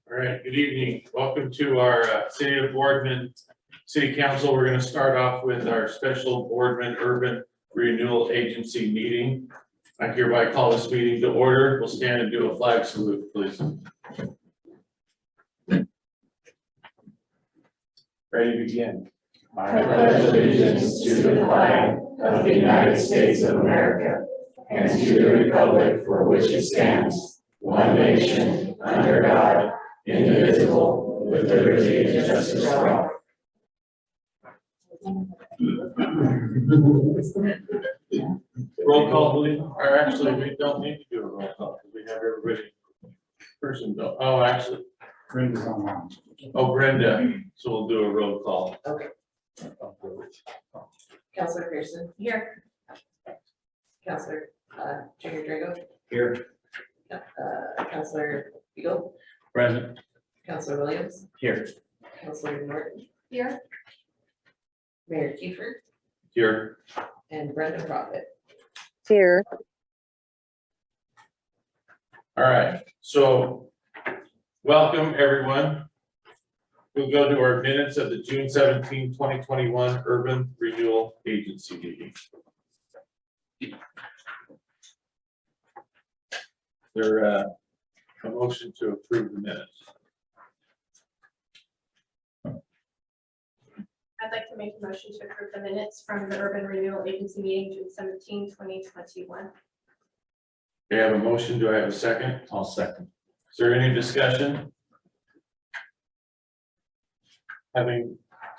All right, good evening. Welcome to our City of Boardman City Council. We're going to start off with our special Boardman Urban Renewal Agency meeting. I hereby call this meeting to order. We'll stand and do a flag salute, please. Ready to begin. I pledge allegiance to the flag of the United States of America and to the republic for which it stands, one nation, under God, indivisible, with liberty and justice for all. Roll call, please. Or actually, we don't need to do a roll call because we have everybody person go. Oh, actually. Brenda's online. Oh, Brenda. So we'll do a roll call. Okay. Councilor Pearson. Here. Councilor Junior Drago. Here. Councilor Beagle. Present. Councilor Williams. Here. Councilor Norton. Here. Mayor Kiefer Here. and Brenda Prophet. Here. All right, so welcome, everyone. We'll go to our minutes of the June 17, 2021 Urban Renewal Agency meeting. There a motion to approve the minutes. I'd like to make a motion to approve the minutes from the Urban Renewal Agency meeting June 17, 2021. I have a motion. Do I have a second? I'll second. Is there any discussion?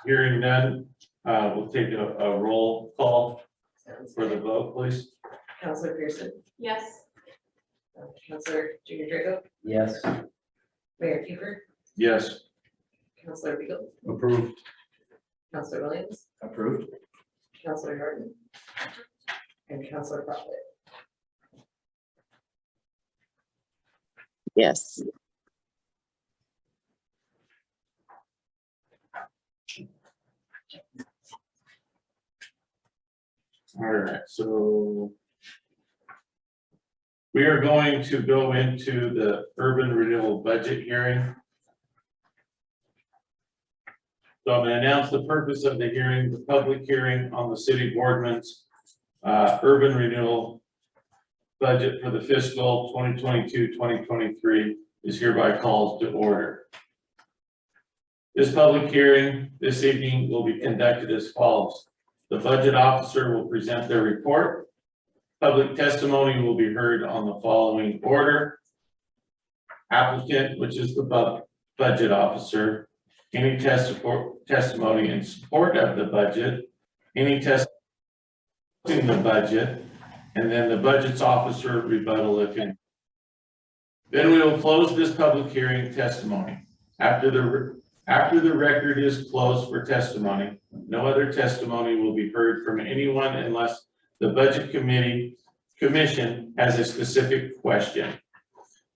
Hearing none, we'll take a roll call for the vote, please. Councilor Pearson. Yes. Councilor Junior Drago. Yes. Mayor Kiefer. Yes. Councilor Beagle. Approved. Councilor Williams. Approved. Councilor Norton. And Councilor Prophet. Yes. All right, so we are going to go into the urban renewal budget hearing. So I'm going to announce the purpose of the hearing. The public hearing on the city boardman's urban renewal budget for the fiscal 2022-2023 is hereby called to order. This public hearing this evening will be conducted as follows. The budget officer will present their report. Public testimony will be heard on the following order. Applicant, which is the budget officer, any testimony in support of the budget, any testimony in the budget, and then the budget's officer rebuttal if any. Then we will close this public hearing testimony. After the record is closed for testimony, no other testimony will be heard from anyone unless the budget commission has a specific question.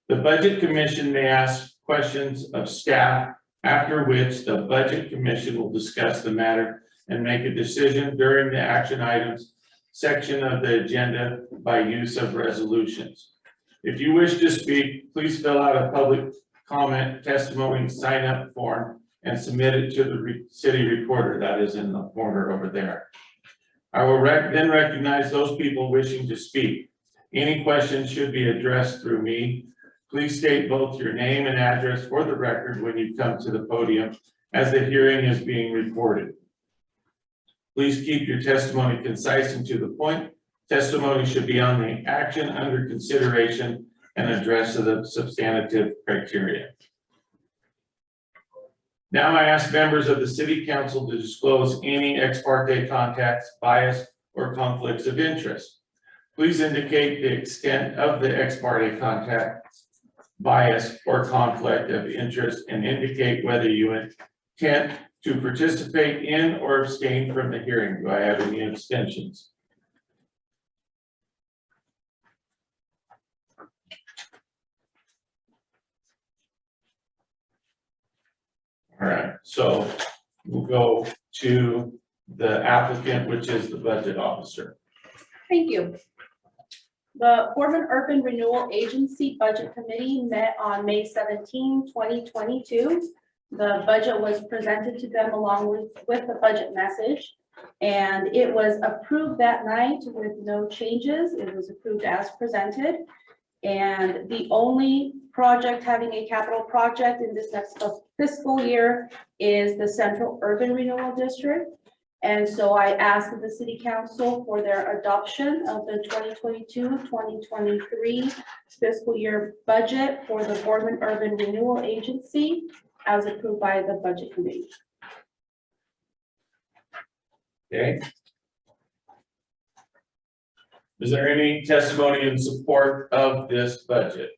The budget commission may ask questions of staff, after which the budget commission will discuss the matter and make a decision during the action items section of the agenda by use of resolutions. If you wish to speak, please fill out a public comment testimony sign-up form and submit it to the city recorder. That is in the corner over there. I will then recognize those people wishing to speak. Any questions should be addressed through me. Please state both your name and address for the record when you come to the podium as the hearing is being recorded. Please keep your testimony concise and to the point. Testimony should be on the action under consideration and address the substantive criteria. Now I ask members of the City Council to disclose any ex parte contacts, bias, or conflicts of interest. Please indicate the extent of the ex parte contact, bias, or conflict of interest and indicate whether you intend to participate in or abstain from the hearing. Do I have any abstentions? All right, so we'll go to the applicant, which is the budget officer. Thank you. The Boardman Urban Renewal Agency Budget Committee met on May 17, 2022. The budget was presented to them along with the budget message. And it was approved that night with no changes. It was approved as presented. And the only project having a capital project in this next fiscal year is the Central Urban Renewal District. And so I asked the City Council for their adoption of the 2022-2023 fiscal year budget for the Boardman Urban Renewal Agency as approved by the Budget Committee. Okay. Is there any testimony in support of this budget?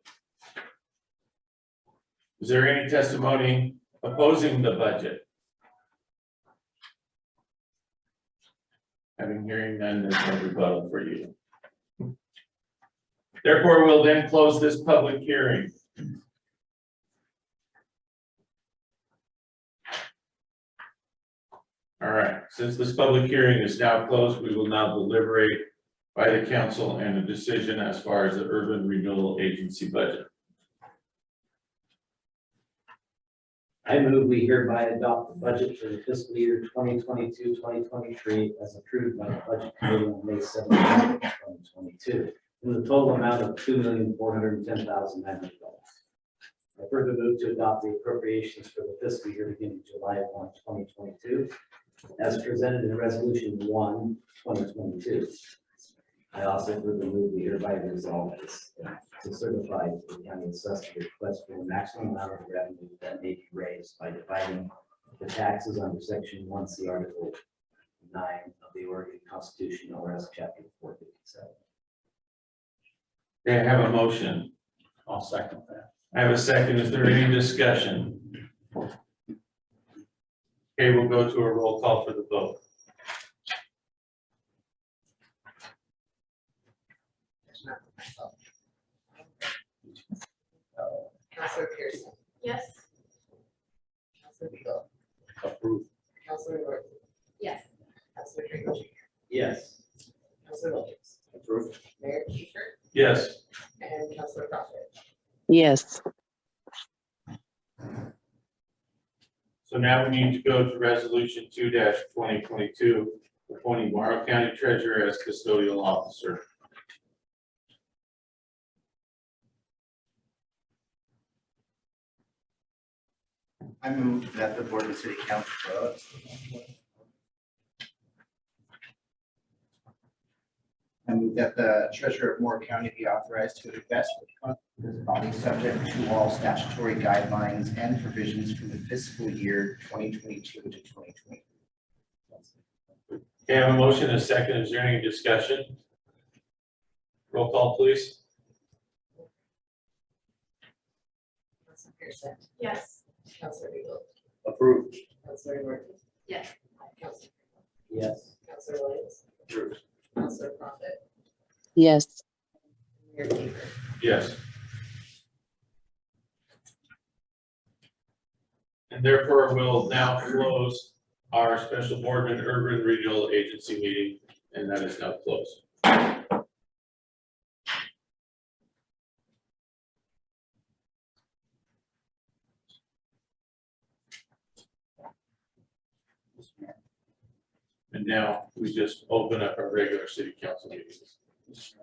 Is there any testimony opposing the budget? Having hearing none, there's no rebuttal for you. Therefore, we'll then close this public hearing. All right, since this public hearing is now closed, we will now deliberate by the council and a decision as far as the Urban Renewal Agency budget. I move we hereby adopt the budget for the fiscal year 2022-2023 as approved by the Budget Committee on May 17, 2022, in the total amount of $2,410,900. I further move to adopt the appropriations for the fiscal year beginning July 1, 2022, as presented in Resolution 1, 2022. I also further move we hereby resolve this to certify to the county assessor request for the maximum amount of revenue that may be raised by dividing the taxes under Section 1C, Article 9 of the Oregon Constitution, or as Chapter 457. Okay, I have a motion. I'll second that. I have a second. Is there any discussion? Okay, we'll go to a roll call for the vote. Counselor Pearson, Yes. Counselor Beagle, Approved. Counselor Norton, Yes. Counselor Craig Jr., Yes. Counselor Williams, Approved. Mayor Kiefer, Yes. and Counselor Crawford. yes, So now we need to go to Resolution 2-2022, appointing Morrow County Treasurer as custodial officer. I move that the Board of City Council I move that the treasurer of Moore County be authorized to invest with this body subject to all statutory guidelines and provisions for the fiscal year 2022 to 2023. Okay, I have a motion and a second. Is there any discussion? Roll call, please. Counselor Pearson, Yes. Counselor Beagle, Approved. Counselor Norton, Yes. Counselor, Yes. Counselor Williams, Approved. Counselor Crawford, yes, Mayor Kiefer. Yes. And therefore, we'll now close our special Boardman Urban Renewal Agency meeting, and that is now closed. And now we just open up our regular city council meetings.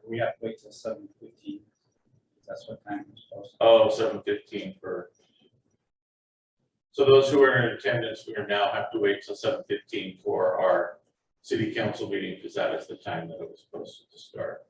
We have to wait till 7:15. That's what time we're supposed to. Oh, 7:15 for. So those who are in attendance, we now have to wait till 7:15 for our city council meeting, because that is the time that it was supposed to start.